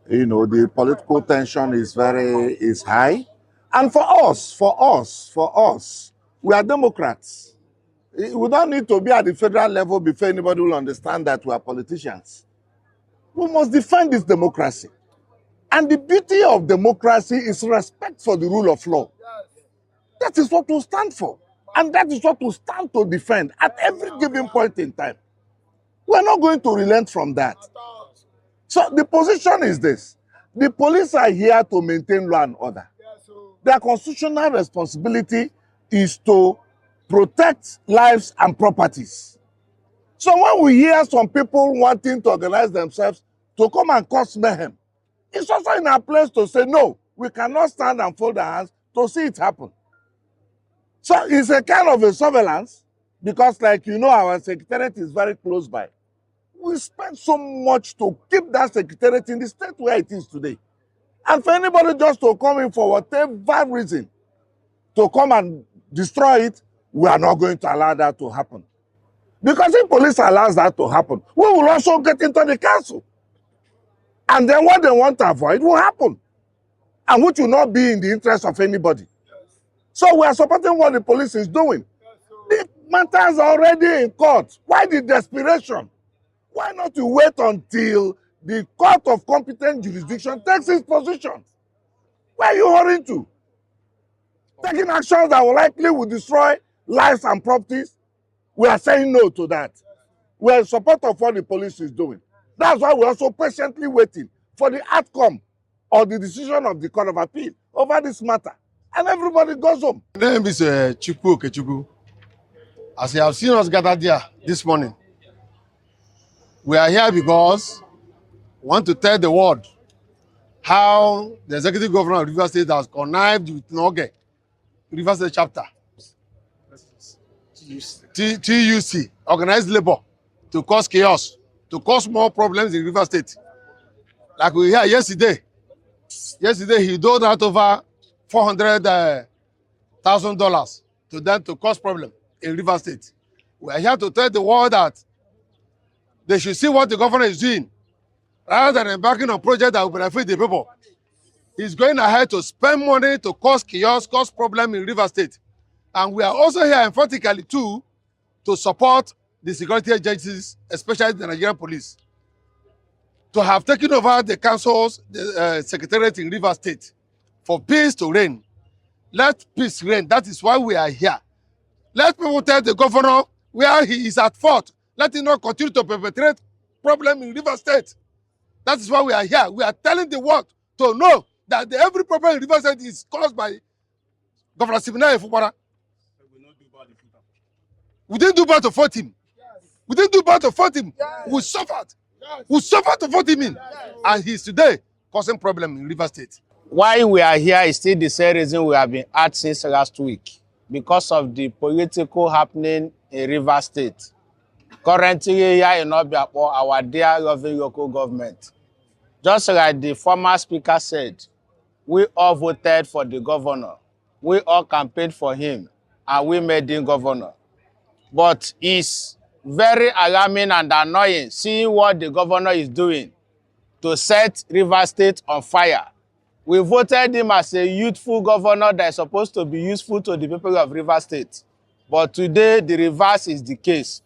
You know, the political tension is high. And for us, we are Democrats. We don't need to be at the federal level before anybody will understand that we are politicians. We must defend this democracy. And the beauty of democracy is respect for the rule of law. That is what we stand for. And that is what we stand to defend at every given point in time. We're not going to relent from that. So the position is this. The police are here to maintain law and order. Their constitutional responsibility is to protect lives and properties. So when we hear some people wanting to organize themselves to come and cause mayhem, it's also in our place to say, no, we cannot stand and fold our hands to see it happen. So it's a kind of a surveillance because, like you know, our secretariat is very close by. We spend so much to keep that secretariat in the state where it is today. And for anybody just to come in for whatever reason to come and destroy it, we are not going to allow that to happen. Because if police allows that to happen, we will also get into the council. And then what they want to avoid will happen. And which will not be in the interest of anybody. So we are supporting what the police is doing. The matter is already in court. Why the desperation? Why not you wait until the court of competent jurisdiction takes its position? Where are you hurrying to? Taking actions that will destroy lives and properties? We are saying no to that. We are in support of what the police is doing. That's why we're also patiently waiting for the outcome or the decision of the Court of Appeal over this matter. And everybody goes home. My name is Chukwu Okechukwu. As you have seen us gathered here this morning, we are here because we want to tell the world how the executive governor of Rivers State has connived with Noge, Rivers State chapter, TUC, organized labor, to cause chaos, to cause more problems in Rivers State. Like we heard yesterday. Yesterday he doled out over $400,000 to them to cause problem in Rivers State. We are here to tell the world that they should see what the governor is doing rather than embarking on projects that will benefit the people. He's going ahead to spend money to cause chaos, cause problem in Rivers State. And we are also here emphatically too to support the security agencies, especially the Nigerian police, to have taken over the council's secretariat in Rivers State for peace to reign. Let peace reign. That is why we are here. Let people tell the governor where he is at fault. Let him not continue to perpetrate problem in Rivers State. That is why we are here. We are telling the world to know that every problem in Rivers State is caused by Governor Simina Fubara. We didn't do bad to vote him. We didn't do bad to vote him. We suffered. We suffered to vote him in. And he's today causing problem in Rivers State. Why we are here is still the same reason we have been at since last week. Because of the political happening in Rivers State. Currently here in Obio, our dear loving local government. Just like the former speaker said, we all voted for the governor. We all campaigned for him and we made him governor. But it's very alarming and annoying seeing what the governor is doing to set Rivers State on fire. We voted him as a youthful governor that is supposed to be useful to the people of Rivers State. But today, the reverse is the case.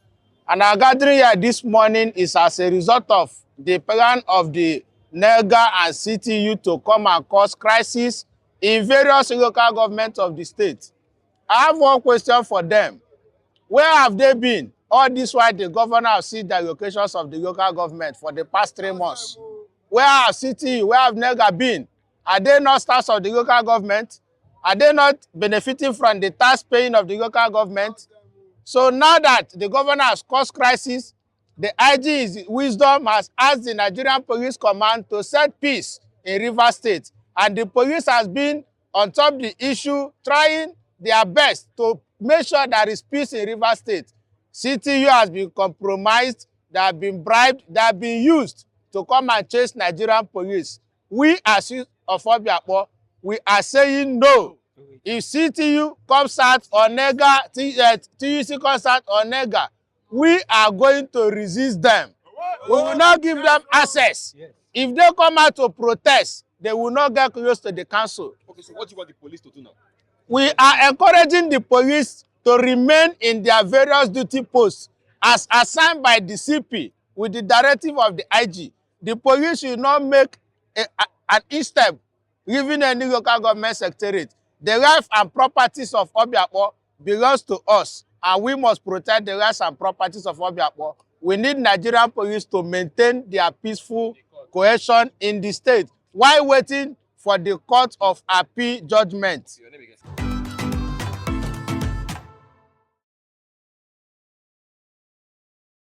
And our gathering here this morning is as a result of the plan of the NELGA and CTU to come and cause crisis in various local governments of the state. I have one question for them. Where have they been? All this while the governor has seen the locations of the local government for the past 3 months. Where have CTU, where have NELGA been? Are they not staffs of the local government? Are they not benefiting from the tax paying of the local government? So now that the governor has caused crisis, the IG's wisdom has asked the Nigerian Police Command to set peace in Rivers State. And the police has been on top of the issue, trying their best to make sure there is peace in Rivers State. CTU has been compromised, they have been bribed, they have been used to come and chase Nigerian police. We as youth of Obio, we are saying no. If CTU comes out on NELGA, TUC comes out on NELGA, we are going to resist them. We will not give them access. Yes. If they come out to protest, they will not get close to the council. Okay, so what do you want the police to do now? We are encouraging the police to remain in their various duty posts as assigned by the CP with the directive of the IG. The police should not make an instep leaving any local government secretariat. The life and properties of Obio belongs to us, and we must protect the rights and properties of Obio. We need Nigerian police to maintain their peaceful cohesion in the state while waiting for the court of appeal judgment.